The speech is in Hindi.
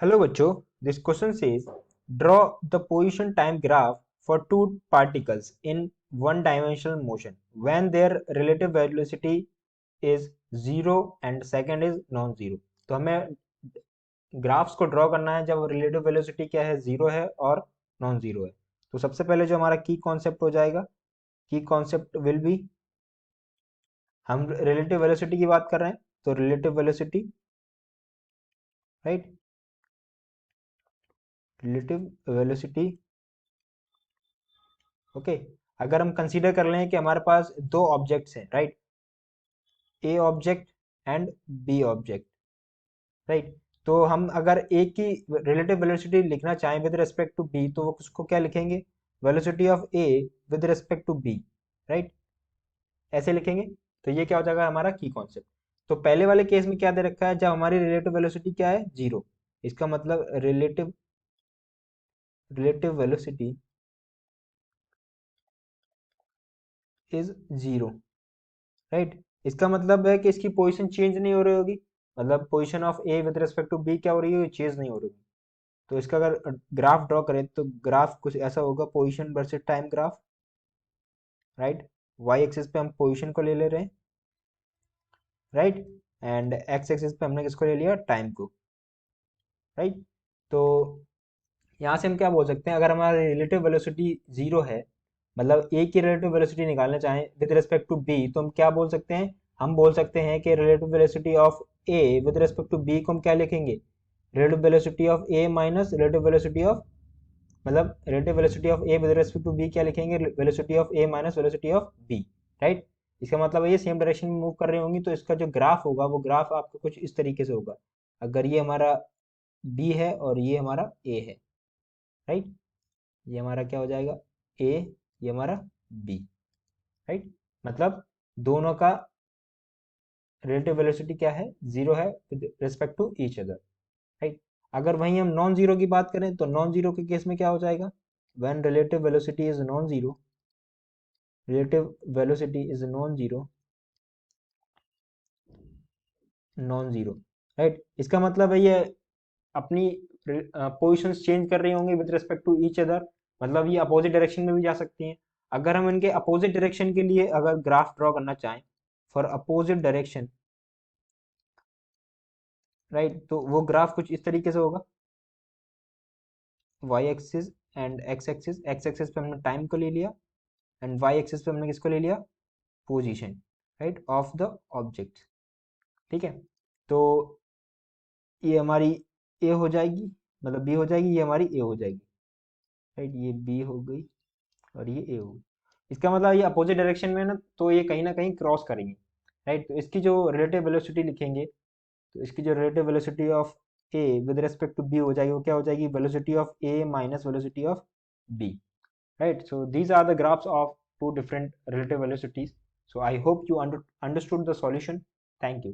Hello बच्चों, this question says draw the position time graph for two particles in one dimensional motion when their relative velocity is zero and second is non-zero। तो हमें ग्राफ्स को ड्रॉ करना है जब रिलेटिव वेलोसिटी क्या है, जीरो है और नॉन जीरो है। तो सबसे पहले जो हमारा की कॉन्सेप्ट हो जाएगा, की कॉन्सेप्ट विल बी, हम रिलेटिव वेलोसिटी की बात कर रहे हैं तो relative velocity, right, relative velocity. Okay, अगर हम कंसीडर कर लें कि हमारे पास दो ऑब्जेक्ट्स हैं, right, A object and B object, right. तो हम अगर ए की रिलेटिव वेलोसिटी लिखना चाहें विद रिस्पेक्ट टू बी तो वो उसको क्या लिखेंगे, velocity of A with respect to B, right, ऐसे लिखेंगे। तो ये क्या हो जाएगा हमारा की कॉन्सेप्ट। तो पहले वाले केस में क्या दे रखा है, जब हमारी रिलेटिव वेलोसिटी क्या है, जीरो, इसका मतलब relative relative velocity is zero, right. इसका मतलब है कि इसकी पोजीशन चेंज नहीं हो रही होगी, मतलब position of A with respect to B क्या हो रही है, चेंज नहीं हो रही होगी। तो इसका अगर ग्राफ ड्रॉ करें तो ग्राफ कुछ ऐसा होगा, position versus time graph, right. Y axis पे हम पोजीशन को ले ले रहे हैं, राइट, एंड एक्स एक्सिस पे हमने किसको ले लिया, टाइम को, राइट। तो यहाँ से हम क्या बोल सकते हैं, अगर हमारा रिलेटिव वेलोसिटी जीरो है, मतलब ए की रिलेटिव वेलोसिटी निकालना चाहें विद रिस्पेक्ट टू बी, तो हम क्या बोल सकते हैं, हम बोल सकते हैं कि relative velocity of A with respect to B को हम क्या लिखेंगे, relative velocity of A minus relative velocity of, मतलब relative velocity of A with respect to B क्या लिखेंगे, velocity of A minus velocity of B, right. इसका मतलब ये सेम डायरेक्शन में मूव कर रही होंगी, तो इसका जो ग्राफ होगा वो ग्राफ आपका कुछ इस तरीके से होगा। अगर ये हमारा बी है और ये हमारा ए है, राइट, ये हमारा क्या हो जाएगा, ए, ये हमारा बी, राइट। मतलब दोनों का रिलेटिव वेलोसिटी क्या है, जीरो है with respect to each other, right. अगर वहीं हम नॉन जीरो की बात करें तो नॉन जीरो के केस में क्या हो जाएगा, when relative velocity is non zero, relative velocity is non zero, non zero, right. इसका मतलब है ये अपनी पोजिशंस चेंज कर रही होंगी with respect to each other, मतलब ये अपोजिट डायरेक्शन में भी जा सकती हैं। अगर हम इनके अपोजिट डायरेक्शन के लिए अगर ग्राफ ड्रॉ करना चाहें फॉर अपोजिट डायरेक्शन, राइट, तो वो ग्राफ कुछ इस तरीके से होगा, Y axis and X axis, X axis पे हमने टाइम को ले लिया एंड वाई एक्सिस पे हमने किसको ले लिया, position, right, of the object, ठीक है। तो ये हमारी ए हो जाएगी, मतलब बी हो जाएगी, ये हमारी ए हो जाएगी, राइट, ये बी हो गई और ये ए हो गई। इसका मतलब ये अपोजिट डायरेक्शन में ना, तो ये कहीं ना कहीं क्रॉस करेंगे, राइट। तो इसकी जो रिलेटिव वेलोसिटी लिखेंगे, तो इसकी जो relative velocity of A with respect to B हो जाएगी, वो क्या हो जाएगी, velocity of A minus velocity of B, right? So these are the graphs of two different relative velocities. So I hope you understood the solution. Thank you.